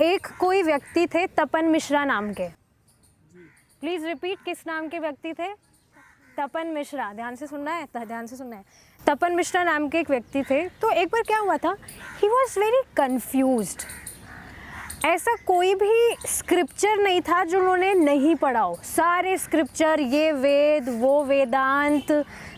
एक कोई व्यक्ति थे तपन मिश्रा नाम के। प्लीज़ रिपीट, किस नाम के व्यक्ति थे? तपन मिश्रा। ध्यान से सुनना है, ध्यान से सुनना है। तपन मिश्रा नाम के एक व्यक्ति थे। तो एक बार क्या हुआ था, ही वॉज वेरी कन्फ्यूज्ड। ऐसा कोई भी स्क्रिप्चर नहीं था जो उन्होंने नहीं पढ़ा हो। सारे स्क्रिप्चर, ये वेद, वो वेदांत,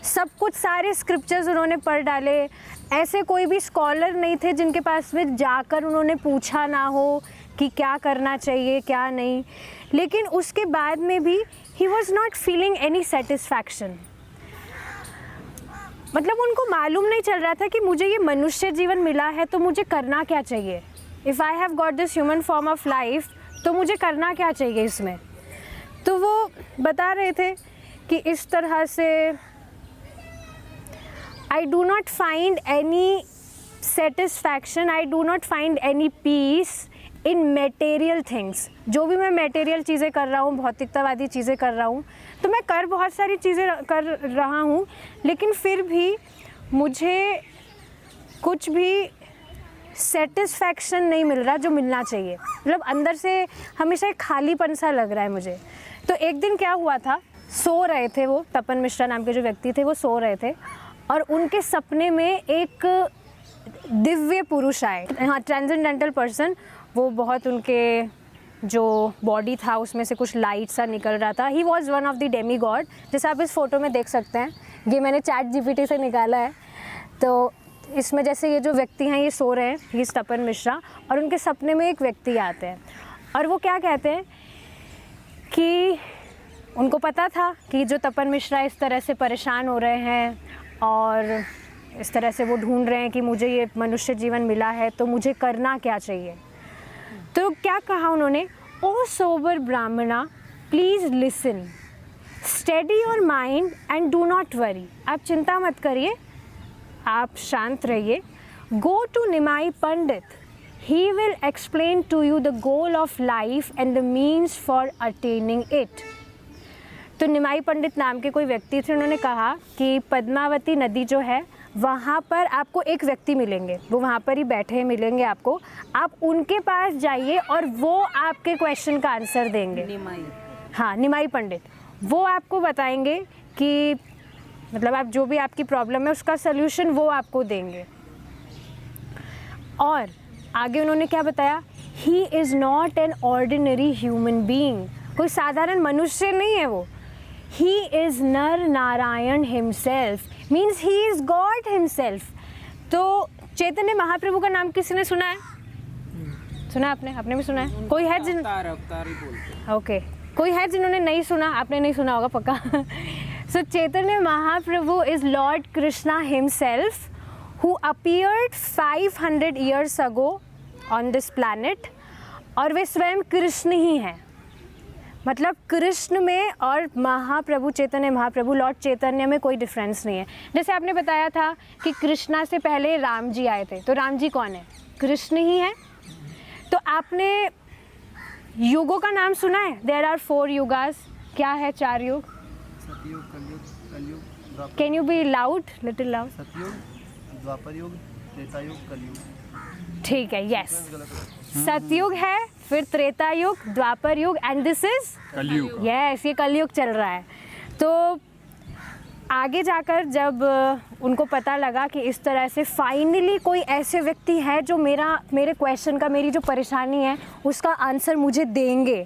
सब कुछ, सारे स्क्रिप्चर्स उन्होंने पढ़ डाले। ऐसे कोई भी स्कॉलर नहीं थे जिनके पास में जाकर उन्होंने पूछा ना हो कि क्या करना चाहिए क्या नहीं। लेकिन उसके बाद में भी he was not feeling any satisfaction. मतलब उनको मालूम नहीं चल रहा था कि मुझे ये मनुष्य जीवन मिला है तो मुझे करना क्या चाहिए। If I have got this human form of life तो मुझे करना क्या चाहिए इसमें। तो वो बता रहे थे कि इस तरह से I do not find any satisfaction, I do not find any peace in material things। जो भी मैं material चीज़ें कर रहा हूँ, भौतिकतावादी चीज़ें कर रहा हूँ, तो मैं कर बहुत सारी चीज़ें कर रहा हूँ, लेकिन फिर भी मुझे कुछ भी सेटिस्फैक्शन नहीं मिल रहा जो मिलना चाहिए। मतलब अंदर से हमेशा एक खालीपन सा लग रहा है मुझे। तो एक दिन क्या हुआ था, सो रहे थे वो, तपन मिश्रा नाम के जो व्यक्ति थे वो सो रहे थे और उनके सपने में एक दिव्य पुरुष आए। हाँ, ट्रांसेंडेंटल पर्सन। वो बहुत, उनके जो बॉडी था उसमें से कुछ लाइट सा निकल रहा था। He was one of the Demi God, जैसे आप इस फोटो में देख सकते हैं। ये मैंने ChatGPT से निकाला है। तो इसमें जैसे ये जो व्यक्ति हैं ये सो रहे हैं, ही इज़ तपन मिश्रा, और उनके सपने में एक व्यक्ति आते हैं और वो क्या कहते हैं कि उनको पता था कि जो तपन मिश्रा इस तरह से परेशान हो रहे हैं और इस तरह से वो ढूंढ रहे हैं कि मुझे ये मनुष्य जीवन मिला है तो मुझे करना क्या चाहिए। तो क्या कहा उन्होंने, O sober Brahmana please listen, steady your mind and do not worry. आप चिंता मत करिए, आप शांत रहिए। Go to Nimai Pandit, he will explain to you the goal of life and the means for attaining it. तो निमाई पंडित नाम के कोई व्यक्ति थे, उन्होंने कहा कि पद्मावती नदी जो है वहाँ पर आपको एक व्यक्ति मिलेंगे, वो वहाँ पर ही बैठे मिलेंगे आपको। आप उनके पास जाइए और वो आपके क्वेश्चन का आंसर देंगे। निमाई, हाँ, निमाई पंडित। वो आपको बताएंगे कि मतलब आप जो भी आपकी प्रॉब्लम है उसका सल्यूशन वो आपको देंगे। और आगे उन्होंने क्या बताया, he is not an ordinary human being. कोई साधारण मनुष्य नहीं है वो। He is नर Narayan himself, means he is God himself। तो चैतन्य महाप्रभु का नाम किसी ने सुना है? सुना आपने? आपने भी सुना है? कोई है जिन ओके, कोई है जिन्होंने नहीं सुना? आपने नहीं सुना होगा पक्का। So Chaitanya Mahaprabhu is Lord Krishna himself who appeared 500 years ago on this planet। और वे स्वयं कृष्ण ही हैं। मतलब कृष्ण में और महाप्रभु चैतन्य महाप्रभु लॉर्ड चैतन्य में कोई डिफरेंस नहीं है। जैसे आपने बताया था कि कृष्णा से पहले राम जी आए थे, तो राम जी कौन है? कृष्ण ही है। तो आपने युगों का नाम सुना है? There are 4 yugas. क्या है 4 युग? Satyug, Kalyug, Kalyug. Can you be loud, little loud? Satyug, Dwapar युग, त्रेता युग, कलयुग। ठीक है, यस। सतयुग है, फिर त्रेता युग, द्वापर युग, एंड दिस इज कलयुग। यस, ये कलयुग चल रहा है। तो आगे जाकर जब उनको पता लगा कि इस तरह से फाइनली कोई ऐसे व्यक्ति है जो मेरे क्वेश्चन का, मेरी जो परेशानी है उसका आंसर मुझे देंगे।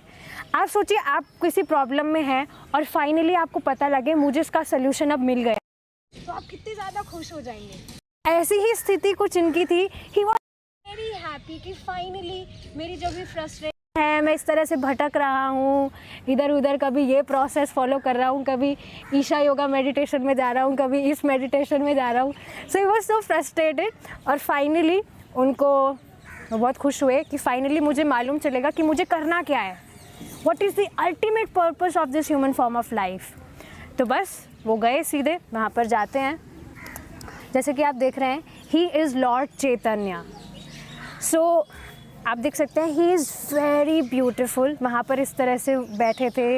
आप सोचिए, आप किसी प्रॉब्लम में हैं और फाइनली आपको पता लगे मुझे इसका सोल्यूशन अब मिल गया, तो आप कितने ज़्यादा खुश हो जाएंगे। ऐसी ही स्थिति कुछ इनकी थी। ही वॉज वेरी हैप्पी कि फाइनली मेरी जो भी फ्रस्ट्रेशन है, मैं इस तरह से भटक रहा हूँ इधर उधर, कभी ये प्रोसेस फॉलो कर रहा हूँ, कभी ईशा योगा मेडिटेशन में जा रहा हूँ, कभी इस मेडिटेशन में जा रहा हूँ। सो ही वाज सो फ्रस्ट्रेटेड और फाइनली उनको बहुत खुश हुए कि फाइनली मुझे मालूम चलेगा कि मुझे करना क्या है, what is the ultimate purpose of this human form of life. तो बस वो गए सीधे वहाँ पर, जाते हैं जैसे कि आप देख रहे हैं, ही इज़ लॉर्ड चैतन्य। सो आप देख सकते हैं ही इज़ वेरी ब्यूटिफुल। वहाँ पर इस तरह से बैठे थे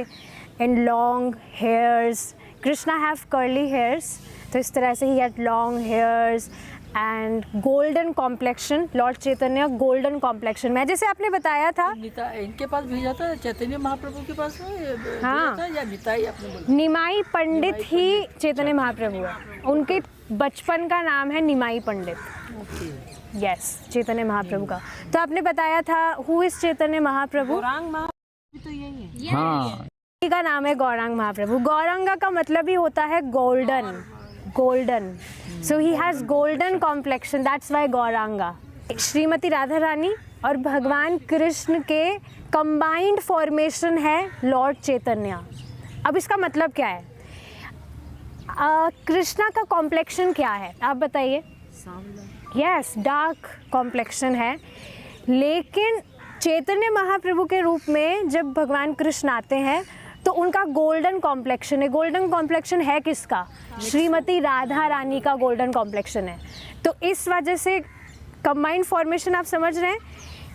in long hairs. Krishna have curly hairs, तो इस तरह से he had long hairs and golden complexion, Lord Chaitanya golden complexion में, जैसे आपने बताया था इनके पास भेजा था चैतन्य महाप्रभु के पास में हाँ। भेजा था या निताई आपने बोला? निमाई पंडित ही चैतन्य महाप्रभु है, उनके बचपन का नाम है निमाई पंडित। ओके। यस, चैतन्य महाप्रभु का। तो आपने बताया था हु इज चैतन्य महाप्रभु, गौरांग महाप्रभु तो यही है। हाँ का नाम है गौरांग महाप्रभु। गौरांगा का मतलब ही होता है golden, golden, so he has golden complexion, that's why Gauranga. Shrimati Radha Rani और भगवान कृष्ण के कंबाइंड फॉर्मेशन है लॉर्ड चैतन्य। अब इसका मतलब क्या है? कृष्णा का कॉम्प्लेक्शन क्या है आप बताइए? यस, डार्क कॉम्प्लेक्शन है, लेकिन चैतन्य महाप्रभु के रूप में जब भगवान कृष्ण आते हैं तो उनका गोल्डन कॉम्प्लेक्शन है। गोल्डन कॉम्प्लेक्शन है किसका? श्रीमती राधा रानी का गोल्डन कॉम्प्लेक्शन है। तो इस वजह से कंबाइंड फॉर्मेशन आप समझ रहे हैं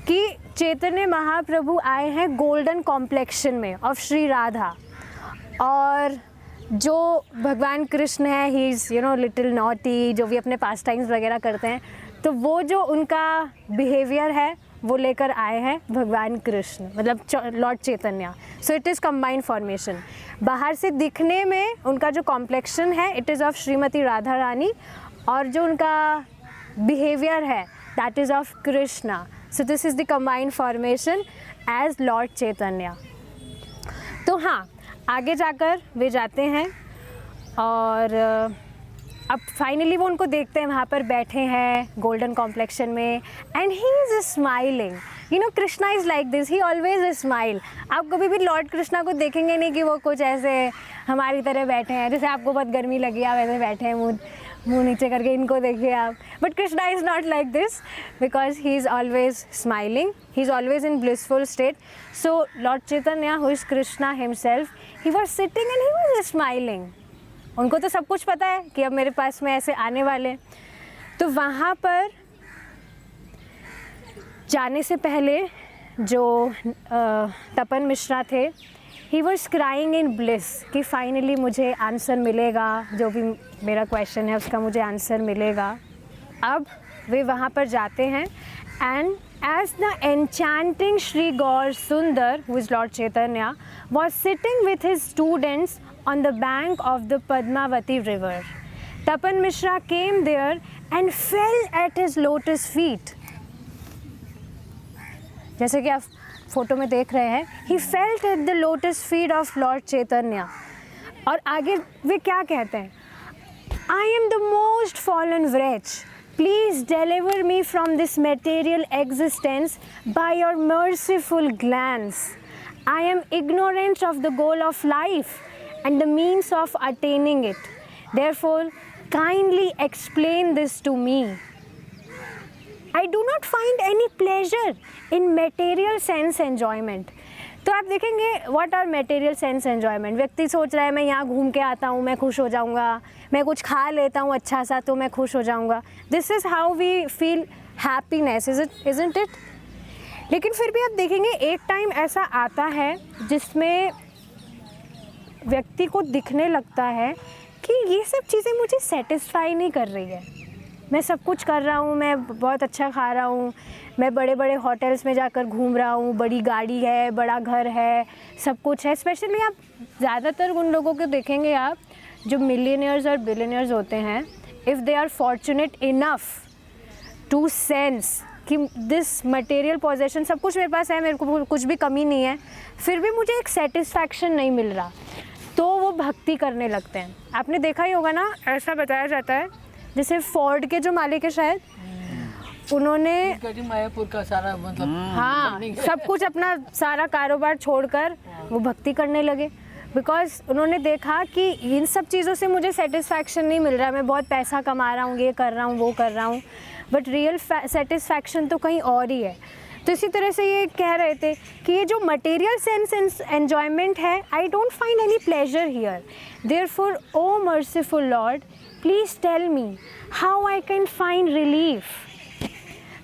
कि चैतन्य महाप्रभु आए हैं गोल्डन कॉम्प्लेक्शन में ऑफ श्री राधा, और जो भगवान कृष्ण है ही इज़ लिटिल नॉटी, जो भी अपने पास टाइम्स वगैरह करते हैं, तो वो जो उनका बिहेवियर है वो लेकर आए हैं भगवान कृष्ण, मतलब lord Chaitanya. So it is combined formation. बाहर से दिखने में उनका जो कॉम्प्लेक्शन है it is of Shrimati Radha Rani, और जो उनका बिहेवियर है that is of Krishna. So this is the combined formation as lord Chaitanya. तो हाँ, आगे जाकर वे जाते हैं और अब फाइनली वो उनको देखते हैं, वहाँ पर बैठे हैं गोल्डन कॉम्प्लेक्शन में, and he is smiling. Krishna is like this, he always smile. आप कभी भी लॉर्ड कृष्णा को देखेंगे नहीं कि वो कुछ ऐसे हमारी तरह बैठे हैं, जैसे आपको बहुत गर्मी लगी आप ऐसे बैठे हैं मुँह नीचे करके, इनको देखिए आप। But Krishna is not like this because he is always smiling, he is always in blissful state. So Lord Chaitanya who is Krishna himself, he was sitting and he was smiling. उनको तो सब कुछ पता है कि अब मेरे पास में ऐसे आने वाले। तो वहाँ पर जाने से पहले जो तपन मिश्रा थे, he was crying in bliss कि फाइनली मुझे आंसर मिलेगा, जो भी मेरा क्वेश्चन है उसका मुझे आंसर मिलेगा। अब वे वहाँ पर जाते हैं, and as the enchanting Shri Gaur Sundar, who is Lord Chaitanya, was sitting with his students on the bank of the Padmavati river, Tapan Mishra came there and fell at his lotus feet. जैसे कि आप photo में देख रहे हैं, he fell at the lotus feet of Lord Chaitanya. और आगे वे क्या कहते हैं? I am the most fallen wretch. Please deliver me from this material existence by your merciful glance. I am ignorant of the goal of life and the means of attaining it. Therefore, kindly explain this to me. I do not find any pleasure in material sense enjoyment. तो आप देखेंगे what are material sense enjoyment. व्यक्ति सोच रहा है मैं यहाँ घूम के आता हूँ मैं खुश हो जाऊँगा, मैं कुछ खा लेता हूँ अच्छा सा तो मैं खुश हो जाऊँगा। This is how we feel happiness, isn't it? लेकिन फिर भी आप देखेंगे एक टाइम ऐसा आता है जिसमें व्यक्ति को दिखने लगता है कि ये सब चीज़ें मुझे सेटिस्फाई नहीं कर रही है। मैं सब कुछ कर रहा हूँ, मैं बहुत अच्छा खा रहा हूँ, मैं बड़े बड़े होटल्स में जाकर घूम रहा हूँ, बड़ी गाड़ी है, बड़ा घर है, सब कुछ है। स्पेशली आप ज़्यादातर उन लोगों को देखेंगे आप जो मिलियनियर्स और बिलियनियर्स होते हैं, if they are fortunate enough to sense कि दिस मटेरियल पोजेशन सब कुछ मेरे पास है, मेरे को कुछ भी कमी नहीं है, फिर भी मुझे एक सेटिस्फैक्शन नहीं मिल रहा, तो वो भक्ति करने लगते हैं। आपने देखा ही होगा ना, ऐसा बताया जाता है जैसे फोर्ड के जो मालिक है शायद, उन्होंने मायापुर का सारा मतलब हाँ सब कुछ अपना सारा कारोबार छोड़कर वो भक्ति करने लगे, बिकॉज उन्होंने देखा कि इन सब चीज़ों से मुझे सेटिस्फैक्शन नहीं मिल रहा, मैं बहुत पैसा कमा रहा हूँ, ये कर रहा हूँ, वो कर रहा हूँ, बट रियल सेटिस्फैक्शन तो कहीं और ही है। तो इसी तरह से ये कह रहे थे कि ये जो मटेरियल सेंस एन्जॉयमेंट है, I don't find any pleasure here, therefore O merciful Lord please tell me how I can find relief.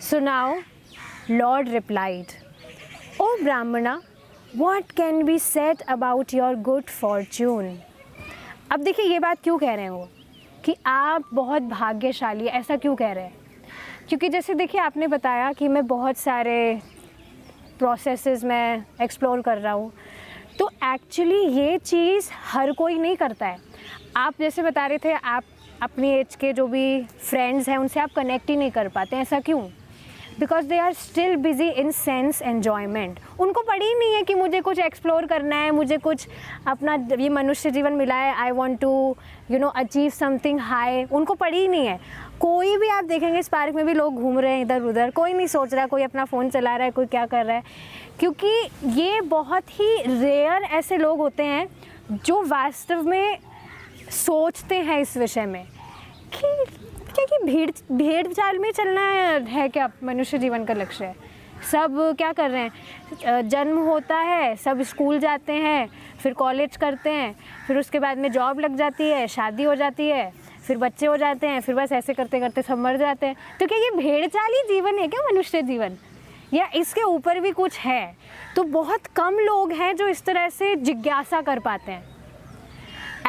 So now Lord replied, O Brahmana, what can be said about your good fortune? अब देखिए ये बात क्यों कह रहे हैं वो कि आप बहुत भाग्यशाली, ऐसा क्यों कह रहे हैं? क्योंकि जैसे देखिए आपने बताया कि मैं बहुत सारे प्रोसेसेस में एक्सप्लोर कर रहा हूँ, तो एक्चुअली ये चीज़ हर कोई नहीं करता है। आप जैसे बता रहे थे, आप अपनी एज के जो भी फ्रेंड्स हैं उनसे आप कनेक्ट ही नहीं कर पाते, ऐसा क्यों? Because they are still busy in sense enjoyment. उनको पड़ी ही नहीं है कि मुझे कुछ एक्सप्लोर करना है, मुझे कुछ अपना ये मनुष्य जीवन मिला है, I want to achieve something high, उनको पड़ी ही नहीं है। कोई भी आप देखेंगे इस पार्क में भी लोग घूम रहे हैं इधर उधर, कोई नहीं सोच रहा, कोई अपना फ़ोन चला रहा है, कोई क्या कर रहा है, क्योंकि ये बहुत ही रेयर ऐसे लोग होते हैं जो वास्तव में सोचते हैं इस विषय में कि भेड़ चाल में चलना है क्या मनुष्य जीवन का लक्ष्य है। सब क्या कर रहे हैं, जन्म होता है, सब स्कूल जाते हैं, फिर कॉलेज करते हैं, फिर उसके बाद में जॉब लग जाती है, शादी हो जाती है, फिर बच्चे हो जाते हैं, फिर बस ऐसे करते करते सब मर जाते हैं। तो क्या ये भेड़ चाली जीवन है क्या मनुष्य जीवन, या इसके ऊपर भी कुछ है? तो बहुत कम लोग हैं जो इस तरह से जिज्ञासा कर पाते हैं,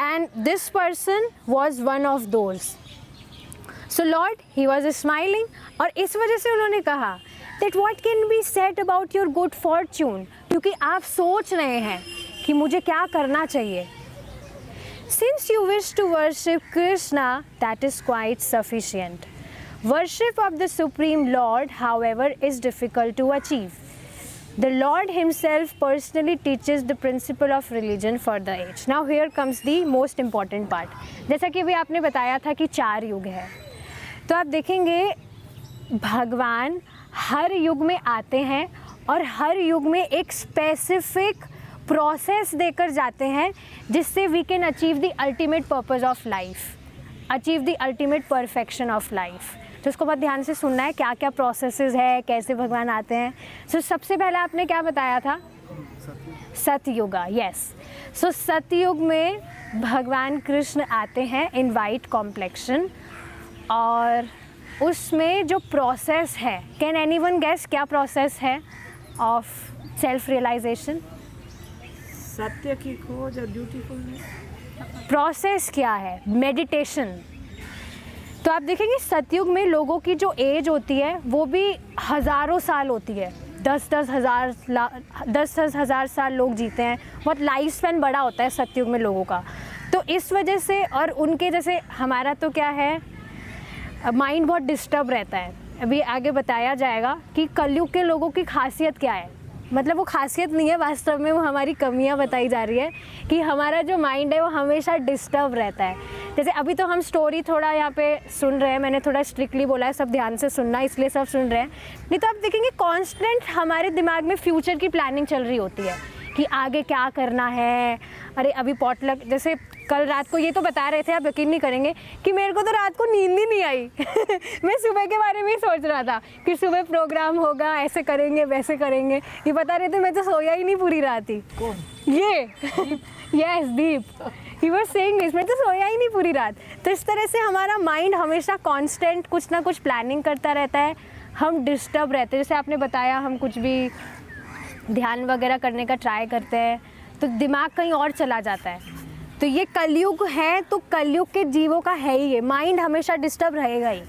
and this person was one of those. So Lord he was smiling, और इस वजह से उन्होंने कहा that what can be said about your good Fortune, क्योंकि आप सोच रहे हैं कि मुझे क्या करना चाहिए। Since you wish to worship Krishna that is quite sufficient. Worship of the Supreme Lord, however, is difficult to achieve. The Lord Himself personally teaches the principle of religion for the age. Now here comes the most important part. जैसा कि अभी आपने बताया था कि 4 युग है, तो आप देखेंगे भगवान हर युग में आते हैं और हर युग में एक स्पेसिफिक प्रोसेस देकर जाते हैं जिससे we can achieve the ultimate purpose of life, achieve the ultimate perfection of life. तो उसको बहुत ध्यान से सुनना है, क्या क्या प्रोसेसेस है, कैसे भगवान आते हैं। सो सबसे पहले आपने क्या बताया था? सतयुगा, यस। सो सतयुग में भगवान कृष्ण आते हैं इन वाइट कॉम्प्लेक्शन, और उसमें जो प्रोसेस है, कैन एनीवन गेस क्या प्रोसेस है ऑफ सेल्फ रियलाइजेशन? सत्य की खोज और ब्यूटीफुलनेस। प्रोसेस क्या है? मेडिटेशन। तो आप देखेंगे सतयुग में लोगों की जो एज होती है वो भी हज़ारों साल होती है, 10-10 हज़ार साल लोग जीते हैं, बहुत लाइफ स्पैन बड़ा होता है सतयुग में लोगों का। तो इस वजह से, और उनके जैसे हमारा तो क्या है, माइंड बहुत डिस्टर्ब रहता है। अभी आगे बताया जाएगा कि कलयुग के लोगों की खासियत क्या है, मतलब वो खासियत नहीं है, वास्तव में वो हमारी कमियां बताई जा रही है कि हमारा जो माइंड है वो हमेशा डिस्टर्ब रहता है। जैसे अभी तो हम स्टोरी थोड़ा यहाँ पे सुन रहे हैं, मैंने थोड़ा स्ट्रिक्टली बोला है सब ध्यान से सुनना, इसलिए सब सुन रहे हैं, नहीं तो आप देखेंगे कांस्टेंट हमारे दिमाग में फ्यूचर की प्लानिंग चल रही होती है कि आगे क्या करना है। अरे अभी पॉटलक, जैसे कल रात को ये तो बता रहे थे, आप यकीन नहीं करेंगे कि मेरे को तो रात को नींद ही नहीं आई मैं सुबह के बारे में ही सोच रहा था कि सुबह प्रोग्राम होगा, ऐसे करेंगे वैसे करेंगे, ये बता रहे थे, मैं तो सोया ही नहीं पूरी रात ही। कौन? ये yes, Deep, he was saying this, मैं तो सोया ही नहीं पूरी रात। तो इस तरह से हमारा माइंड हमेशा कांस्टेंट कुछ ना कुछ प्लानिंग करता रहता है, हम डिस्टर्ब रहते हैं। जैसे आपने बताया, हम कुछ भी ध्यान वगैरह करने का ट्राई करते हैं तो दिमाग कहीं और चला जाता है। तो ये कलयुग है, तो कलयुग के जीवों का है ही, ये माइंड हमेशा डिस्टर्ब रहेगा ही।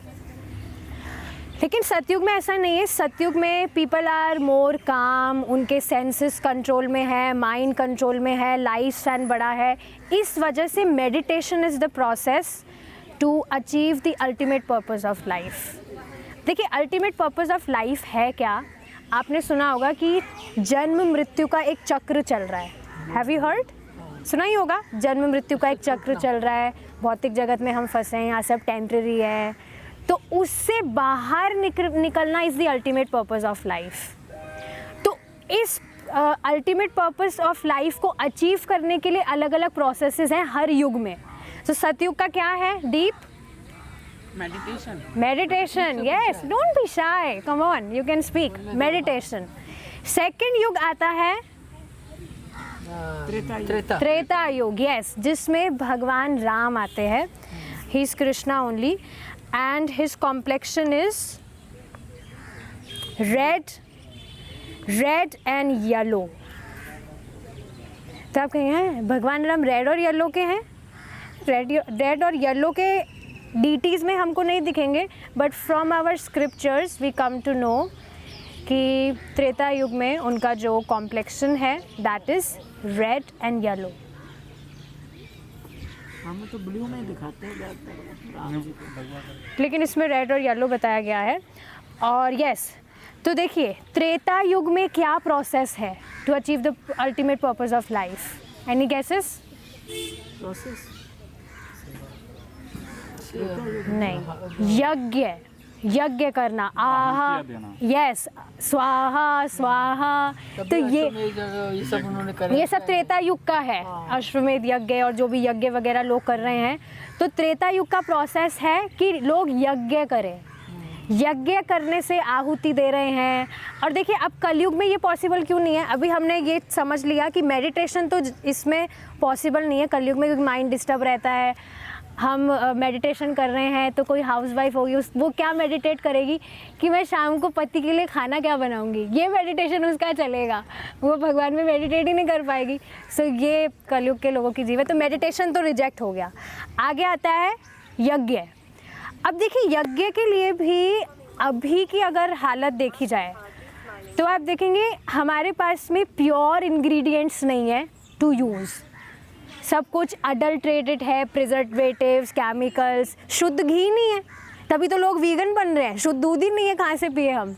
लेकिन सतयुग में ऐसा नहीं है। सतयुग में पीपल आर मोर काम, उनके सेंसेस कंट्रोल में है, माइंड कंट्रोल में है, लाइफ स्पैन बड़ा है। इस वजह से meditation is the process to achieve the ultimate purpose of life. देखिए, अल्टीमेट पर्पज़ ऑफ लाइफ है क्या? आपने सुना होगा कि जन्म मृत्यु का एक चक्र चल रहा है। Have you heard? सुना ही होगा, जन्म मृत्यु का एक चक्र चल रहा है, भौतिक जगत में हम फंसे हैं, यहाँ सब टेम्परेरी है, तो उससे बाहर निकलना is the ultimate purpose of life. तो इस अल्टीमेट पर्पज़ ऑफ लाइफ को अचीव करने के लिए अलग अलग प्रोसेसेस हैं हर युग में। तो सतयुग का क्या है? Deep meditation, yes, don't be shy, come on, you can speak, meditation. Second युग आता है त्रेता युग, yes, जिसमें भगवान राम आते हैं, he is Krishna only, and his complexion is red and yellow. तो आप कहेंगे भगवान राम रेड और येलो के हैं? रेड और येलो के डीटीज़ में हमको नहीं दिखेंगे, but from our scriptures we come to know कि त्रेता युग में उनका जो कॉम्प्लेक्शन है that is red and yellow. हमें तो ब्लू में दिखाते हैं ज़्यादातर राम जी को। लेकिन इसमें रेड और येलो बताया गया है। और यस, तो देखिए त्रेता युग में क्या प्रोसेस है to achieve the ultimate purpose of life? Any guesses? Process नहीं, यज्ञ करना, आहा, यस, स्वाहा स्वाहा। तो ये सब उन्होंने करे, ये सब त्रेता युग का है, अश्वमेध यज्ञ और जो भी यज्ञ वगैरह लोग कर रहे हैं। तो त्रेता युग का प्रोसेस है कि लोग यज्ञ करें, यज्ञ करने से आहुति दे रहे हैं। और देखिए अब कलयुग में ये पॉसिबल क्यों नहीं है? अभी हमने ये समझ लिया कि मेडिटेशन तो इसमें पॉसिबल नहीं है कलयुग में, क्योंकि माइंड डिस्टर्ब रहता है। हम मेडिटेशन कर रहे हैं तो कोई हाउसवाइफ होगी वो क्या मेडिटेट करेगी कि मैं शाम को पति के लिए खाना क्या बनाऊंगी, ये मेडिटेशन उसका चलेगा, वो भगवान में मेडिटेट ही नहीं कर पाएगी। सो ये कलयुग के लोगों की जीवन, तो मेडिटेशन तो रिजेक्ट हो गया। आगे आता है यज्ञ। अब देखिए यज्ञ के लिए भी अभी की अगर हालत देखी जाए तो आप देखेंगे हमारे पास में प्योर इंग्रेडिएंट्स नहीं है टू यूज़। सब कुछ अडल्ट्रेटेड है, प्रिजर्वेटिव्स, केमिकल्स, शुद्ध घी नहीं है, तभी तो लोग वीगन बन रहे हैं। शुद्ध दूध ही नहीं है, कहाँ से पिए हम?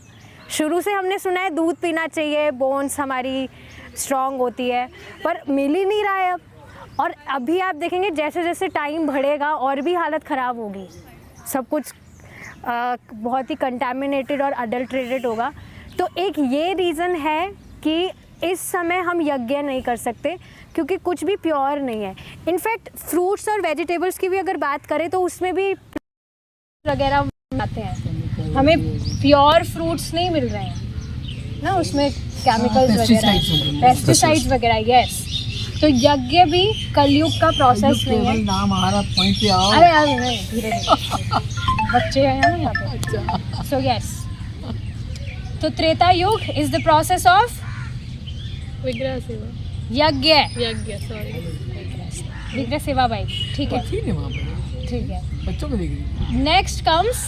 शुरू से हमने सुना है दूध पीना चाहिए, बोन्स हमारी स्ट्रॉन्ग होती है, पर मिल ही नहीं रहा है अब। और अभी आप देखेंगे जैसे जैसे टाइम बढ़ेगा और भी हालत ख़राब होगी, सब कुछ बहुत ही कंटामिनेटेड और अडल्ट्रेटेड होगा। तो एक ये रीज़न है कि इस समय हम यज्ञ नहीं कर सकते क्योंकि कुछ भी प्योर नहीं है। इनफैक्ट फ्रूट्स और वेजिटेबल्स की भी अगर बात करें तो उसमें भी वगैरह आते हैं, हमें प्योर फ्रूट्स नहीं मिल रहे हैं ना, उसमें केमिकल्स वगैरह, पेस्टिसाइड्स वगैरह। यस, तो यज्ञ भी कलयुग का प्रोसेस नहीं है। नाम आ रहा पॉइंट पे आओ। अरे यार नहीं, धीरे धीरे बच्चे हैं ना यहाँ पे। सो यस, तो त्रेता युग इज द प्रोसेस ऑफ विग्रह सेवा, यज्ञ, सॉरी, विग्रह सेवा भाई, ठीक है ठीक है, वहाँ पर ठीक है। बच्चों को देख रही। नेक्स्ट कम्स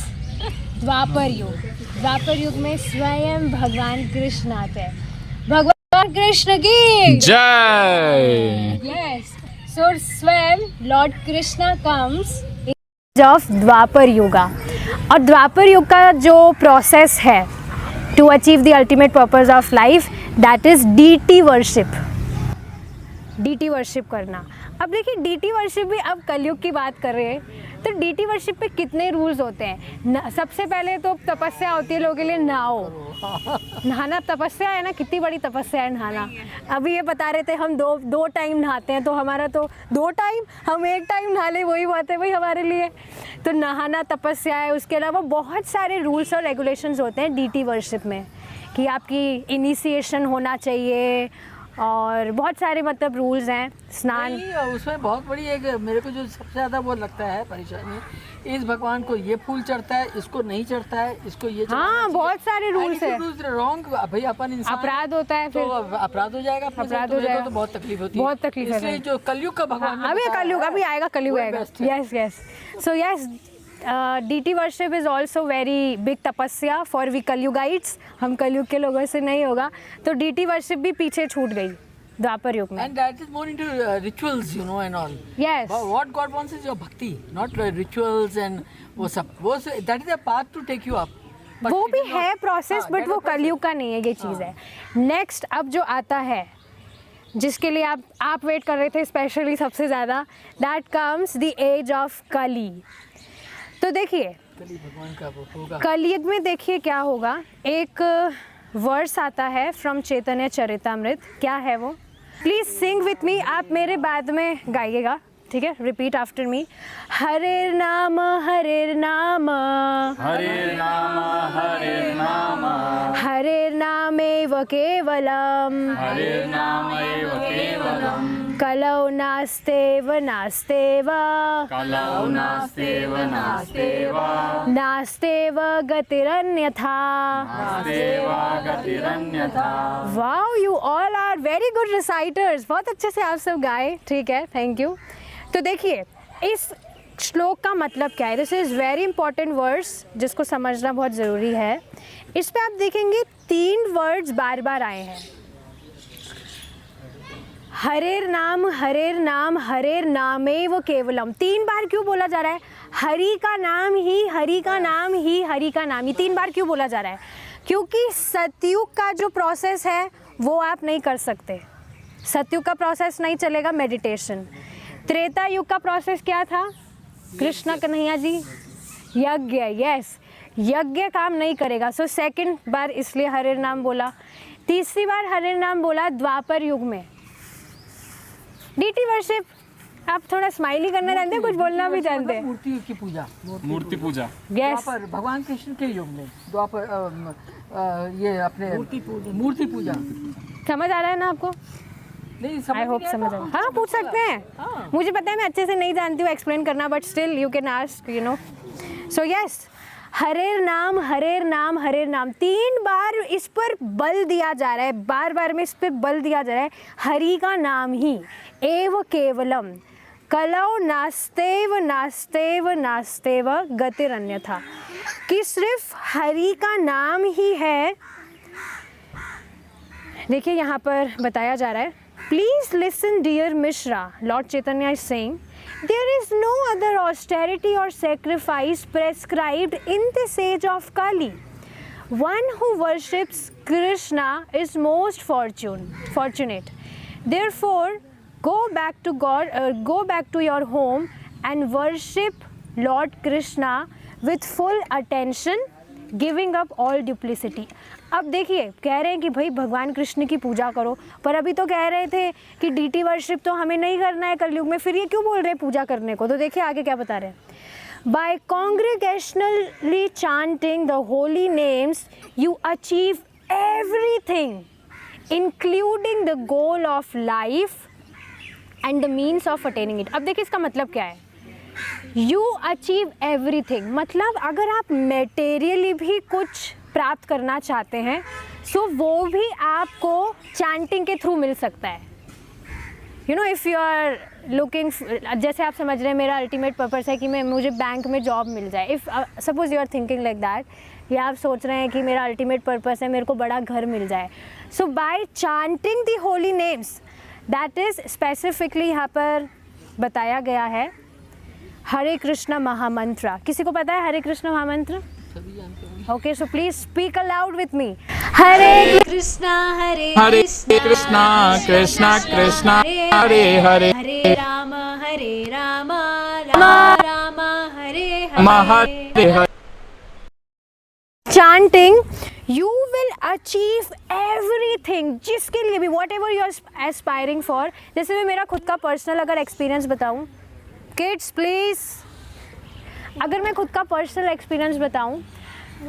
द्वापर युग। द्वापर युग में स्वयं भगवान कृष्ण आते हैं। भगवान कृष्ण की जय। यस, सो स्वयं lord Krishna comes of Dwapara yuga. और द्वापर युग का जो प्रोसेस है to achieve the ultimate purpose of life that is deity worship. Deity worship करना। अब देखिए डीटी वर्शिप भी, अब कलयुग की बात कर रहे हैं तो डीटी वर्शिप पे कितने रूल्स होते हैं। सबसे पहले तो तपस्या होती है लोगों के लिए, नहाओ। नहाना तपस्या है ना, कितनी बड़ी तपस्या है नहाना। अभी ये बता रहे थे हम दो टाइम नहाते हैं, तो हमारा तो 2 टाइम, हम 1 टाइम नहा ले वही बात है भाई हमारे लिए। तो नहाना तपस्या है। उसके अलावा बहुत सारे रूल्स और रेगुलेशंस होते हैं डीटी वर्शिप में, कि आपकी इनिशिएशन होना चाहिए और बहुत सारे मतलब रूल्स हैं। स्नान, उसमें बहुत बड़ी एक मेरे को जो सबसे ज़्यादा वो लगता है परेशानी, इस भगवान को ये फूल चढ़ता है, इसको नहीं चढ़ता है, इसको ये हाँ बहुत सारे रूल्स है। रॉन्ग भाई, अपन इंसान अपराध होता है, तो फिर अपराध हो जाएगा, अपराध हो जाएगा, तो बहुत तकलीफ होती है, बहुत तकलीफ है। इसलिए जो कलयुग का भगवान ने अभी बताया कलयुग है, अभी आएगा, कलयुग वही आएगा। best है। Yes yes, so yes deity worship is also very big तपस्या फॉर वी कलयुगाइट्स। हम कलयुग के लोगों से नहीं होगा, तो डीटी वर्शिप भी पीछे छूट गई द्वापर युग में। And that is more into rituals, you know, and all. Yes. What God wants is your bhakti, not rituals and वो सब। वो that is a path to take you up. But वो it भी is not- है process, हाँ, but that वो is process. कलयुग का नहीं है, ये चीज़ है। नेक्स्ट अब जो आता है, जिसके लिए आप वेट कर रहे थे स्पेशली सबसे ज़्यादा, that comes the age of Kali. तो देखिए कली भगवान का वो होगा। कलयुग में देखिए क्या होगा। एक वर्स आता है फ्रॉम चैतन्य चरितामृत। क्या है वो? प्लीज़ सिंग विथ मी, आप मेरे बाद में गाइएगा, ठीक है? Repeat after me. हरे नाम हरे नाम, हरे नाम हरे नाम, हरे नामेव केवलम, हरे नामैव केवलम्, कलौ नास्तेव नास्तेव, कलौ नास्तेव नास्तेव, नास्तेव गतिरन्यथा। नास्तेव गतिरन्यथा। Wow, you all are very good reciters. बहुत अच्छे से आप सब गाए, ठीक है, थैंक यू। तो देखिए इस श्लोक का मतलब क्या है। This is very important words जिसको समझना बहुत ज़रूरी है। इस पे आप देखेंगे 3 वर्ड्स बार बार आए हैं। हरेर नाम हरेर नाम हरेर नामेव केवलम, 3 बार क्यों बोला जा रहा है? हरि का नाम ही, हरि का नाम ही, हरि का नाम ही 3 बार क्यों बोला जा रहा है? क्योंकि सतयुग का जो प्रोसेस है वो आप नहीं कर सकते। सतयुग का प्रोसेस नहीं चलेगा मेडिटेशन। त्रेता युग का प्रोसेस क्या था? कृष्ण कन्हैया जी यज्ञ, यस, यज्ञ काम नहीं करेगा। सो सेकंड बार इसलिए हरे नाम बोला। तीसरी बार हरे नाम बोला द्वापर युग में। डीटी वर्शिप, आप थोड़ा स्माइली करना जानते हैं, कुछ बोलना भी जानते हैं। मूर्ति की पूजा, मूर्ति पूजा। यस, द्वापर भगवान कृष्ण के युग में द्वापर ये अपने मूर्ति पूजा। समझ आ रहा है ना आपको? नहीं आई होप समझ आ रहा है। हाँ, पूछ सकते हैं। मुझे पता है मैं अच्छे से नहीं जानती हूँ एक्सप्लेन करना, but still you can ask, you know. So yes, हरेर नाम हरेर नाम हरेर नाम, 3 बार इस पर बल दिया जा रहा है, बार बार में इस पर बल दिया जा रहा है। हरि का नाम ही एव केवलम, कलौ नास्तेव नास्तेव नास्तेव गतिरन्यथा, कि सिर्फ हरि का नाम ही है। देखिए यहाँ पर बताया जा रहा है, please listen dear Mishra, lord Chaitanya is saying, there is no other austerity or sacrifice prescribed in this age of Kali. One who worships Krishna is most fortunate. Therefore, go back to God, go back to your home and worship Lord Krishna with full attention, giving up all duplicity. अब देखिए कह रहे हैं कि भाई भगवान कृष्ण की पूजा करो, पर अभी तो कह रहे थे कि डीटी वर्शिप तो हमें नहीं करना है कलयुग में, फिर ये क्यों बोल रहे हैं पूजा करने को? तो देखिए आगे क्या बता रहे हैं। By congregationally chanting the holy names you achieve everything including the goal of life and the means of attaining it. अब देखिए इसका मतलब क्या है। यू अचीव एवरीथिंग मतलब अगर आप मेटेरियली भी कुछ प्राप्त करना चाहते हैं सो वो भी आपको चैंटिंग के थ्रू मिल सकता है। You know, if you are looking, जैसे आप समझ रहे हैं मेरा अल्टीमेट पर्पस है कि मुझे बैंक में जॉब मिल जाए। If suppose you are thinking like that, या आप सोच रहे हैं कि मेरा अल्टीमेट पर्पस है मेरे को बड़ा घर मिल जाए, so by chanting the holy names, that is specifically यहाँ पर बताया गया है हरे कृष्ण महामंत्र। किसी को पता है हरे कृष्ण महामंत्र? सभी जानते हैं। Okay, so please speak allowed with me. Hare Krishna Hare Krishna Krishna Krishna Hare Hare, Hare Ram Ram Ram Hare Hare Hare. Chanting, you will achieve everything, जिसके लिए भी whatever you are aspiring for। जैसे मैं मेरा खुद का पर्सनल अगर एक्सपीरियंस बताऊं, किड्स प्लीज़, अगर मैं खुद का पर्सनल एक्सपीरियंस बताऊं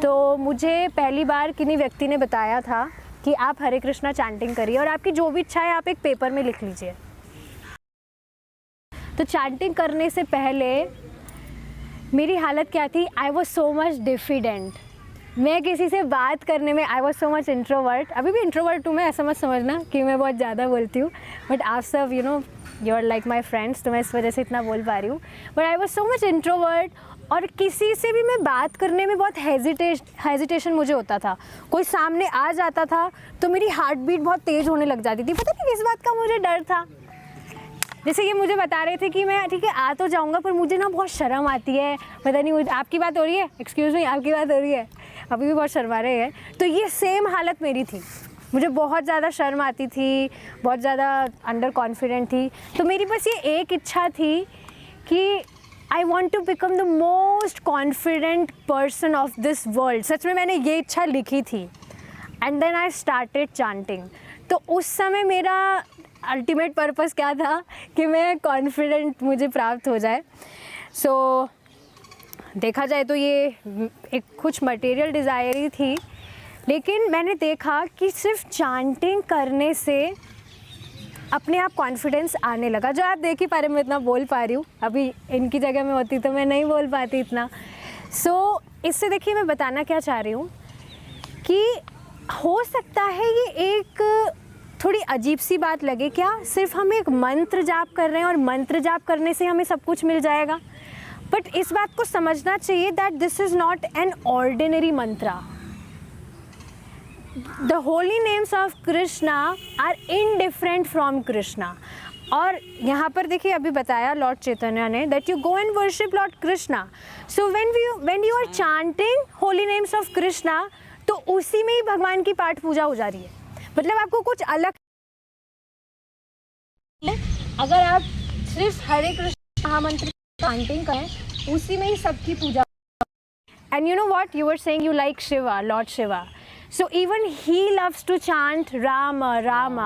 तो मुझे पहली बार किन्हीं व्यक्ति ने बताया था कि आप हरे कृष्णा चैंटिंग करिए और आपकी जो भी इच्छा है आप एक पेपर में लिख लीजिए। तो चैंटिंग करने से पहले मेरी हालत क्या थी? I was so much diffident. मैं किसी से बात करने में I was so much introvert. अभी भी इंट्रोवर्ट हूँ मैं, ऐसा मत समझना कि मैं बहुत ज़्यादा बोलती हूँ, बट आप सब you know you are like my friends, तो मैं इस वजह से इतना बोल पा रही हूँ। But I was so much introvert और किसी से भी मैं बात करने में बहुत हेजिटेशन मुझे होता था। कोई सामने आ जाता था तो मेरी हार्ट बीट बहुत तेज़ होने लग जाती थी। पता नहीं किस बात का मुझे डर था। जैसे ये मुझे बता रहे थे कि मैं ठीक है आ तो जाऊँगा पर मुझे ना बहुत शर्म आती है। पता नहीं आपकी बात हो रही है, एक्सक्यूज़ मी, आपकी बात हो रही है, अभी भी बहुत शर्मा रहे हैं। तो ये सेम हालत मेरी थी, मुझे बहुत ज़्यादा शर्म आती थी, बहुत ज़्यादा अंडर कॉन्फिडेंट थी। तो मेरी बस ये एक इच्छा थी कि I want to become the most confident person of this world. सच में मैंने ये इच्छा लिखी थी and then I started chanting. तो उस समय मेरा अल्टीमेट पर्पस क्या था कि मैं कॉन्फिडेंट मुझे प्राप्त हो जाए। सो देखा जाए तो ये एक कुछ मटेरियल डिज़ायर ही थी, लेकिन मैंने देखा कि सिर्फ चांटिंग करने से अपने आप कॉन्फिडेंस आने लगा। जो आप देख ही पा रहे, मैं इतना बोल पा रही हूँ, अभी इनकी जगह में होती तो मैं नहीं बोल पाती इतना। सो इससे देखिए मैं बताना क्या चाह रही हूँ कि हो सकता है ये एक थोड़ी अजीब सी बात लगे, क्या सिर्फ हम एक मंत्र जाप कर रहे हैं और मंत्र जाप करने से हमें सब कुछ मिल जाएगा? बट इस बात को समझना चाहिए that this is not an ordinary mantra. The holy names of Krishna are indifferent from Krishna. और यहाँ पर देखिए अभी बताया लॉर्ड चैतन्य ने that you go and worship lord Krishna. So when you are chanting holy names of Krishna, तो उसी में ही भगवान की पाठ पूजा हो जा रही है. मतलब आपको कुछ अलग, अगर आप सिर्फ हरे कृष्ण महामंत्र चांटिंग करें, उसी में ही सबकी पूजा. And you know what you were saying, you like Shiva, lord Shiva. So even he loves to chant Rama, Rama.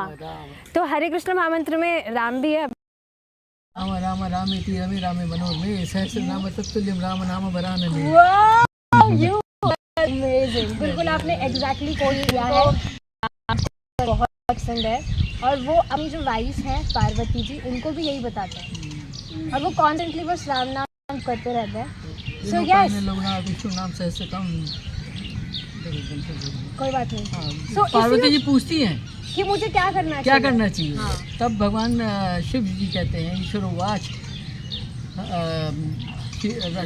तो हरे कृष्ण महामंत्र में राम भी है. राम राम रामेति रमे रामे मनोरमे सहस्रनाम तत्तुल्यं राम नाम वरानने. Wow, you are amazing. बिल्कुल आपने exactly कोट किया है. बहुत पसंद है. और वो अपनी जो वाइफ है पार्वती जी, उनको भी यही बताते हैं. और वो कॉन्स्टेंटली बस राम नाम करते रहते हैं. So yes. लोग ना विष्णु नाम सहस्र कम. कोई बात नहीं. तो पार्वती जी पूछती हैं कि मुझे क्या करना चाहिए, क्या करना चाहिए. हाँ. तब भगवान शिव जी कहते हैं ईश्वर वाच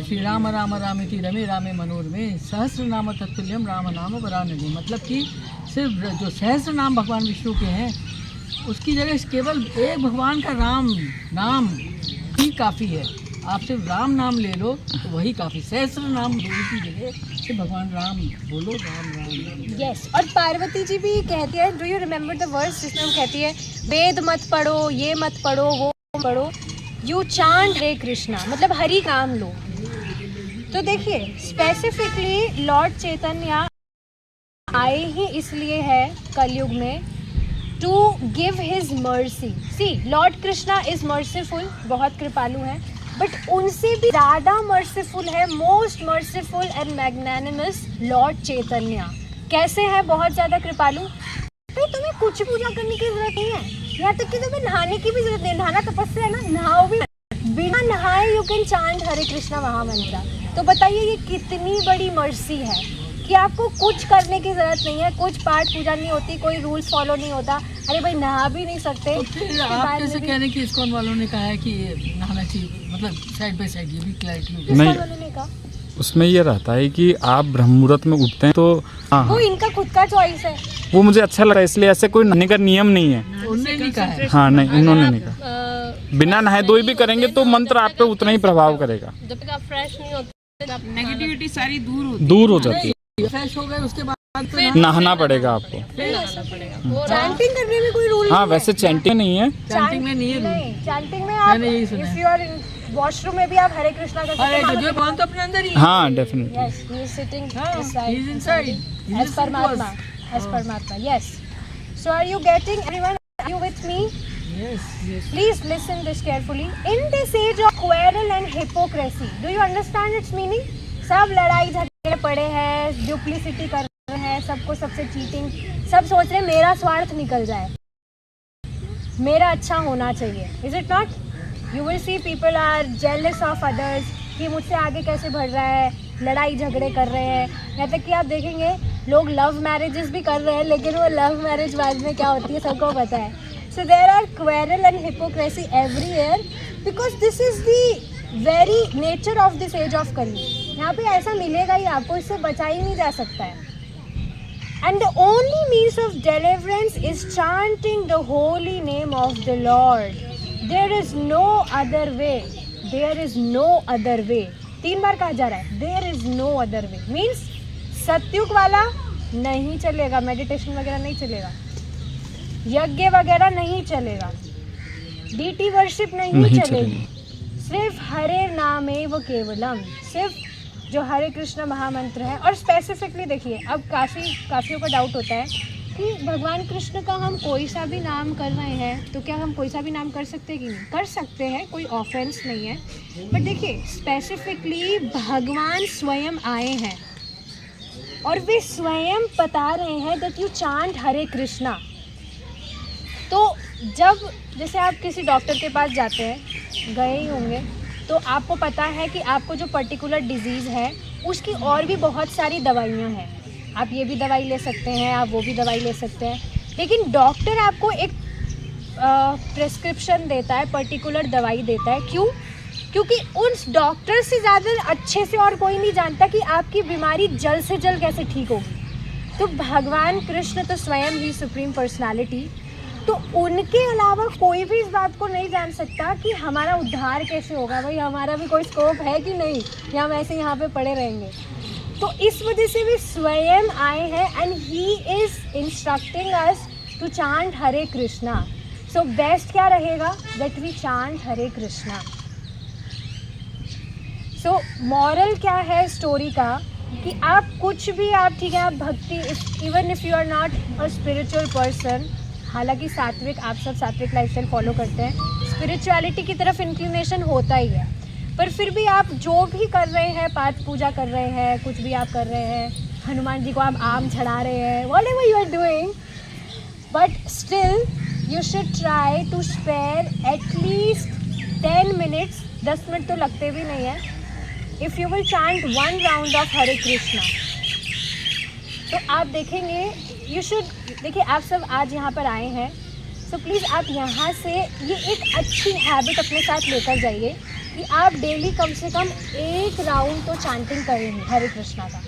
श्री राम राम रामेति रमे रामे मनोरमे सहस्र नाम तत्तुल्यम राम नाम वरानने. मतलब कि सिर्फ जो सहस्र नाम भगवान विष्णु के हैं, उसकी जगह केवल एक भगवान का राम नाम ही काफ़ी है. आप सिर्फ राम नाम ले लो तो वही काफ़ी. सहस्र नाम बोलने की जगह सिर्फ भगवान राम बोलो. राम राम. यस. और पार्वती जी भी कहती है, do you remember the words जिसमें वो कहती है वेद मत पढ़ो, ये मत पढ़ो, वो पढ़ो, यू चांट हरे कृष्णा, मतलब हरि नाम लो. तो देखिए स्पेसिफिकली लॉर्ड चैतन्य आए ही इसलिए है कलयुग में, to give his mercy. See lord Krishna is merciful, बहुत कृपालु है, बट उनसे भी ज़्यादा मर्सीफुल है, most merciful and magnanimous lord Chaitanya. कैसे है बहुत ज़्यादा कृपालु. तो तुम्हें कुछ पूजा करने की जरूरत नहीं है, यहाँ तक कि तुम्हें नहाने की भी जरूरत नहीं. नहाना तपस्या है ना, नहाओ भी. बिना नहाए you can chant Hare Krishna महामंत्र. तो बताइए ये कितनी बड़ी मर्सी है कि आपको कुछ करने की ज़रूरत नहीं है, कुछ पाठ पूजा नहीं होती, कोई रूल्स फॉलो नहीं होता. अरे भाई नहा भी नहीं सकते. तो फिर आप कैसे कह रहे हैं कि इस्कॉन वालों ने कहा है कि नहाना चाहिए, मतलब साइड बाय साइड, ये भी क्लैरिटी हो. नहीं, उन्होंने कहा उसमें ये रहता है कि आप ब्रह्म मुहूर्त में उठते हैं तो हाँ, वो इनका खुद का चॉइस है. वो मुझे अच्छा लगा, इसलिए ऐसे कोई नहाने का नियम नहीं है. उन्होंने नहीं कहा है. हाँ नहीं, उन्होंने नहीं कहा. बिना नहाए धोए भी करेंगे तो मंत्र आप पे उतना ही प्रभाव करेगा. जब तक आप फ्रेश नहीं होते, नेगेटिविटी सारी दूर हो जाती है. फ्रेश हो गए उसके बाद तो नहाना पड़ेगा आपको. चैंटिंग करने में कोई रूल हाँ वैसे चैंटिंग नहीं है. चैंटिंग में नहीं है. नहीं, चैंटिंग में आप मैंने यही सुना if you are in washroom में भी आप हरे कृष्णा कर सकते अरे हैं. जो भगवान तो अपने अंदर ही है. हाँ definitely. Yes, he is sitting he is inside. He as is Paramatma, as Paramatma. Yes. So are you getting, everyone, are you with me? Yes, yes. Please listen this carefully. In this age of quarrel and hypocrisy, do you understand its meaning? सब लड़ाई झगड़े पड़े हैं, duplicity कर रहे हैं, सबको सबसे चीटिंग, सब सोच रहे हैं मेरा स्वार्थ निकल जाए, मेरा अच्छा होना चाहिए. Is it not? You will see people are jealous of others कि मुझसे आगे कैसे बढ़ रहा है, लड़ाई झगड़े कर रहे हैं. यहाँ तक कि आप देखेंगे लोग लव मैरिजेस भी कर रहे हैं, लेकिन वो लव मैरिज बाद में क्या होती है सबको पता है. So there are quarrel and hypocrisy everywhere because this is the very nature of this age of Kali. यहाँ पे ऐसा मिलेगा ही आपको, इससे बचा ही नहीं जा सकता है. And the only means of deliverance is chanting the holy name of the Lord. There is no other way. There is no other way. 3 बार कहा जा रहा है. There is no other way. Means सत्युग वाला नहीं चलेगा, मेडिटेशन वगैरह नहीं चलेगा, यज्ञ वगैरह नहीं चलेगा, डीटी वर्शिप नहीं चलेगी. सिर्फ हरे नामेव केवलम, सिर्फ जो हरे कृष्ण महामंत्र है. और स्पेसिफिकली देखिए, अब काफ़ियों को डाउट होता है कि भगवान कृष्ण का हम कोई सा भी नाम कर रहे हैं तो क्या हम कोई सा भी नाम कर सकते हैं कि नहीं? कर सकते हैं, कोई ऑफेंस नहीं है. बट देखिए स्पेसिफिकली भगवान स्वयं आए हैं और वे स्वयं बता रहे हैं that you chant Hare Krishna. तो जब जैसे आप किसी डॉक्टर के पास जाते हैं, गए ही होंगे, तो आपको पता है कि आपको जो पर्टिकुलर डिजीज़ है उसकी और भी बहुत सारी दवाइयाँ हैं. आप ये भी दवाई ले सकते हैं, आप वो भी दवाई ले सकते हैं, लेकिन डॉक्टर आपको एक प्रिस्क्रिप्शन देता है, पर्टिकुलर दवाई देता है. क्यों? क्योंकि उन डॉक्टर से ज़्यादा अच्छे से और कोई नहीं जानता कि आपकी बीमारी जल्द से जल्द कैसे ठीक होगी। तो भगवान कृष्ण तो स्वयं ही सुप्रीम पर्सनालिटी, तो उनके अलावा कोई भी इस बात को नहीं जान सकता कि हमारा उद्धार कैसे होगा। भाई हमारा भी कोई स्कोप है कि नहीं, या हम ऐसे यहाँ पे पड़े रहेंगे। तो इस वजह से वे स्वयं आए हैं and he is instructing us to chant Hare Krishna. So best क्या रहेगा, that we chant Hare Krishna. So moral क्या है स्टोरी का, कि आप कुछ भी आप ठीक है, आप भक्ति, even if you are not a spiritual person, हालांकि सात्विक, आप सब सात्विक लाइफस्टाइल फॉलो करते हैं, स्पिरिचुअलिटी की तरफ इंक्लिनेशन होता ही है, पर फिर भी आप जो भी कर रहे हैं, पाठ पूजा कर रहे हैं, कुछ भी आप कर रहे हैं, हनुमान जी को आप आम चढ़ा रहे हैं, whatever you are doing, but still you should try to spare at least 10 minutes, 10 minute तो लगते भी नहीं है, if you will chant 1 round of Hare Krishna. तो आप देखेंगे, यू शुड, देखिए आप सब आज यहाँ पर आए हैं, सो प्लीज़ आप यहाँ से ये एक अच्छी हैबिट अपने साथ लेकर जाइए कि आप डेली कम से कम 1 राउंड तो चांटिंग करेंगे हरे कृष्णा का,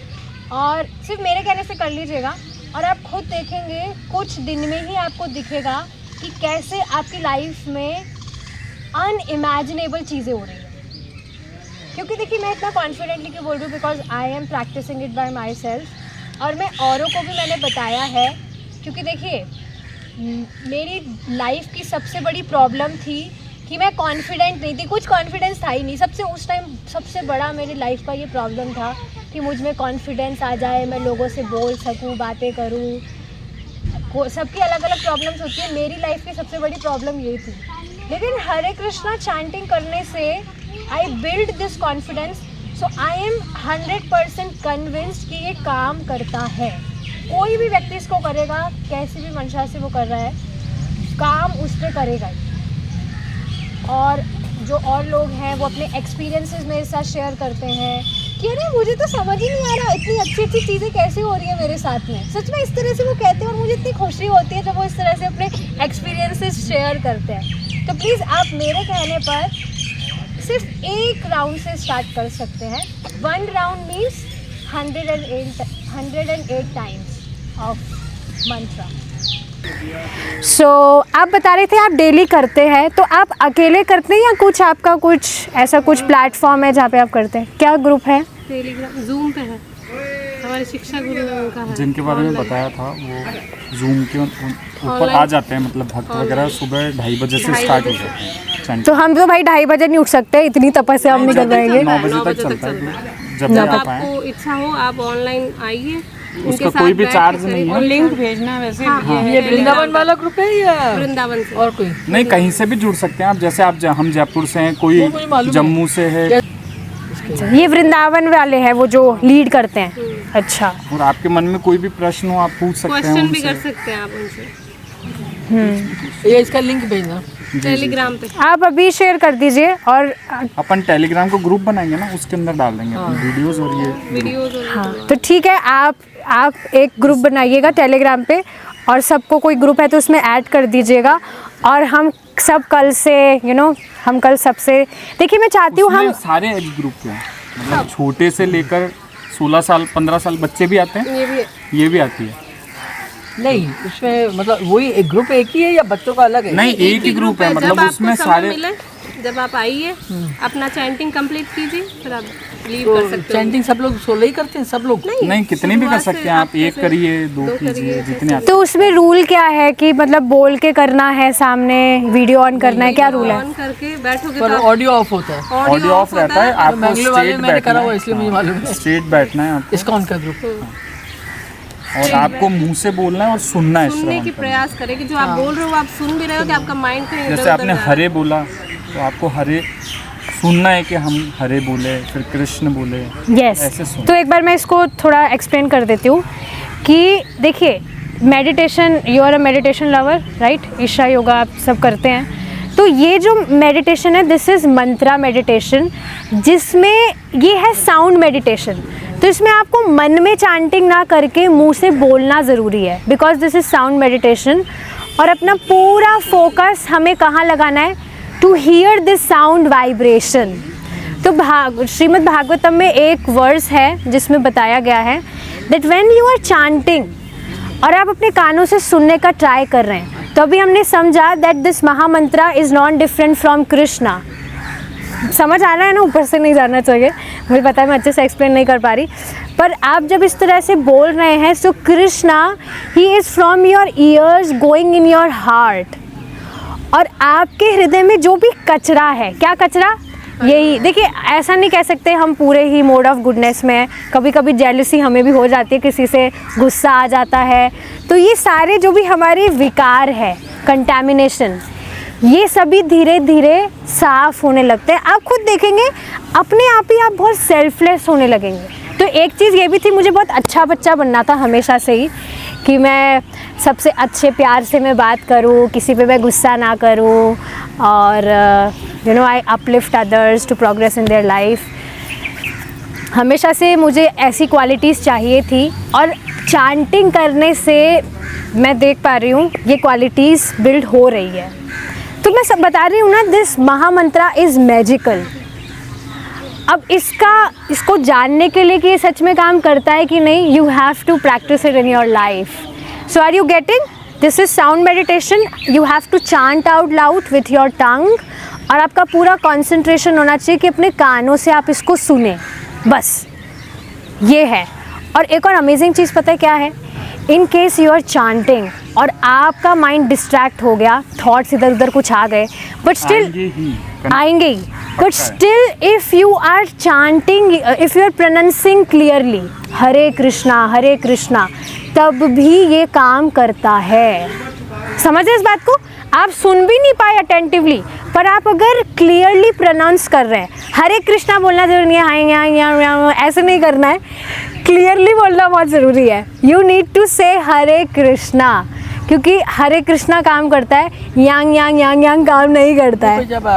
और सिर्फ मेरे कहने से कर लीजिएगा, और आप खुद देखेंगे कुछ दिन में ही आपको दिखेगा कि कैसे आपकी लाइफ में अनइमेजिनेबल चीज़ें हो रही हैं। क्योंकि देखिए मैं इतना कॉन्फिडेंटली क्यों बोल रही हूँ, because I am practicing it by myself, और मैं औरों को भी मैंने बताया है। क्योंकि देखिए मेरी लाइफ की सबसे बड़ी प्रॉब्लम थी कि मैं कॉन्फिडेंट नहीं थी, कुछ कॉन्फिडेंस था ही नहीं। उस टाइम सबसे बड़ा मेरी लाइफ का ये प्रॉब्लम था कि मुझ में कॉन्फिडेंस आ जाए, मैं लोगों से बोल सकूं, बातें करूं। सबकी अलग अलग प्रॉब्लम्स होती है, मेरी लाइफ की सबसे बड़ी प्रॉब्लम ये थी। लेकिन हरे कृष्णा चैंटिंग करने से I build this confidence. So I am 100% convinced कि ये काम करता है। कोई भी व्यक्ति इसको करेगा, कैसी भी मंशा से वो कर रहा है, काम उस पर करेगा ही। और जो और लोग हैं वो अपने एक्सपीरियंसेस मेरे साथ शेयर करते हैं कि अरे मुझे तो समझ ही नहीं आ रहा इतनी अच्छी अच्छी चीज़ें कैसे हो रही है मेरे साथ में। सच में इस तरह से वो कहते हैं, और मुझे इतनी खुशी होती है जब वो इस तरह से अपने एक्सपीरियंसेस शेयर करते हैं। तो प्लीज़ आप मेरे कहने पर सिर्फ 1 राउंड से स्टार्ट कर सकते हैं। 1 राउंड मीन्स 108 टाइम्स ऑफ मंत्रा। सो आप बता रहे थे आप डेली करते हैं, तो आप अकेले करते हैं या कुछ आपका कुछ ऐसा कुछ प्लेटफॉर्म है जहाँ पे आप करते हैं? क्या ग्रुप है? टेलीग्राम, जूम पे है, हमारे शिक्षा गुरु का है, जिनके बारे में बताया था वो जूम के ऊपर आ जाते हैं, मतलब भक्त वगैरह सुबह 2:30 बजे से स्टार्ट हो जाते हैं। तो हम तो भाई 2:30 बजे नहीं उठ सकते, इतनी तपस्या हम नहीं कर पाएंगे। 9 बजे तक चलता है, जब आप आए। आपको इच्छा हो आप ऑनलाइन आइए, उसका कोई भी चार्ज नहीं है। लिंक भेजना वैसे ये वृंदावन वाला ग्रुप है या वृंदावन से और कोई? नहीं, कहीं से भी जुड़ सकते हैं आप। जैसे आप हम जयपुर से हैं, कोई जम्मू से है। ये वृंदावन वाले हैं वो जो लीड करते हैं। अच्छा, और आपके मन में कोई भी प्रश्न हो आप पूछ सकते हैं क्वेश्चन भी कर उनसे। सकते हैं आप उनसे। ये इसका लिंक भेजना टेलीग्राम पे आप अभी शेयर कर दीजिए, और अपन टेलीग्राम को ग्रुप बनाएंगे ना, उसके अंदर डाल देंगे अपनी वीडियोस और ये वीडियोस और हाँ तो ठीक है, आप एक ग्रुप बनाइएगा टेलीग्राम पे, और सबको कोई ग्रुप है तो उसमें ऐड कर दीजिएगा। और हम सब कल से हम कल सबसे, देखिए मैं चाहती हूँ हम सारे एज ग्रुप के हैं, मतलब छोटे से लेकर 16 साल 15 साल बच्चे भी आते हैं, ये भी आती है। नहीं, उसमें मतलब वही एक ग्रुप एक ही है या बच्चों का अलग है? नहीं, एक ही ग्रुप है, मतलब उसमें सारे। जब आप आइए अपना चैंटिंग कंप्लीट कीजिए, फिर आप लीव कर सकते हो। चैंटिंग सब लोग 16 ही करते हैं, सब लोग? नहीं, कितने भी कर सकते हैं आप। 1 करिए, 2 कीजिए, जितने आप। तो उसमें रूल क्या है कि मतलब बोल के करना है, सामने वीडियो ऑन करना है, क्या रूल है? ऑन करके बैठोगे पर तो ऑडियो ऑफ होता है। ऑडियो ऑफ रहता है, आपको बैंगलोर वाले स्ट्रेट मैंने करा हुआ बैठना इसलिए मुझे मालूम है। है, स्ट्रेट बैठना है आपको, इस्कॉन का ग्रुप। और आपको मुंह से बोलना है और सुनना है। सुनने की प्रयास करें कि जो आप बोल रहे हो आप सुन भी रहे हो, कि आपका माइंड कहीं जैसे आपने हरे बोला तो आपको हरे सुनना है कि हम हरे बोले, फिर कृष्ण बोले। यस, ऐसे सुनो। तो एक बार मैं इसको थोड़ा एक्सप्लेन कर देती हूँ कि देखिए meditation, you are a meditation lover right? Isha yoga आप सब करते हैं, तो ये जो मेडिटेशन है दिस इज़ मंत्रा मेडिटेशन, जिसमें ये है साउंड मेडिटेशन। तो इसमें आपको मन में चैंटिंग ना करके मुंह से बोलना ज़रूरी है, because this is sound meditation. और अपना पूरा फोकस हमें कहाँ लगाना है? To hear this sound vibration. तो श्रीमद् भागवतम में एक वर्स है जिसमें बताया गया है that when you are chanting और आप अपने कानों से सुनने का ट्राई कर रहे हैं, तो अभी हमने समझा that this mahamantra is not different from Krishna. समझ आ रहा है ना, ऊपर से नहीं जाना चाहिए, मुझे पता है मैं अच्छे से एक्सप्लेन नहीं कर पा रही, पर आप जब इस तरह से बोल रहे हैं, so Krishna he is from your ears going in your heart, और आपके हृदय में जो भी कचरा है, क्या कचरा, यही देखिए, ऐसा नहीं कह सकते हम पूरे ही मोड ऑफ गुडनेस में हैं, कभी कभी जेलसी हमें भी हो जाती है, किसी से गुस्सा आ जाता है, तो ये सारे जो भी हमारे विकार है, कंटैमिनेशन, ये सभी धीरे धीरे साफ होने लगते हैं। आप खुद देखेंगे अपने आप ही आप बहुत सेल्फलेस होने लगेंगे। तो एक चीज़ ये भी थी, मुझे बहुत अच्छा बच्चा बनना था हमेशा से ही, कि मैं सबसे अच्छे प्यार से मैं बात करूँ, किसी पे मैं गुस्सा ना करूँ, और you know I uplift others to progress in their life. हमेशा से मुझे ऐसी क्वालिटीज़ चाहिए थी, और चांटिंग करने से मैं देख पा रही हूँ ये क्वालिटीज़ बिल्ड हो रही है। तो मैं सब बता रही हूँ ना, दिस महामंत्रा इज़ मैजिकल। अब इसको जानने के लिए कि ये सच में काम करता है कि नहीं, you have to practice it in your life. So are you getting? This is sound meditation. You have to chant out loud with your tongue, और आपका पूरा कंसंट्रेशन होना चाहिए कि अपने कानों से आप इसको सुने, बस ये है। और एक और अमेजिंग चीज़ पता है क्या है, in case you are chanting और आपका माइंड डिस्ट्रैक्ट हो गया, थॉट्स इधर उधर कुछ आ गए, बट स्टिल आएंगे ही, but still if you are chanting, if you are pronouncing clearly Hare Krishna, तब भी ये काम करता है। समझ रहे इस बात को? आप सुन भी नहीं पाए अटेंटिवली, पर आप अगर क्लियरली प्रोनाउंस कर रहे हैं, हरे कृष्णा बोलना जरूरी नहीं है, ऐसे नहीं करना है, क्लियरली बोलना बहुत ज़रूरी है। यू नीड टू से हरे कृष्णा, क्योंकि हरे कृष्णा काम करता है, यांग यांग यांग यांग काम नहीं करता है। जब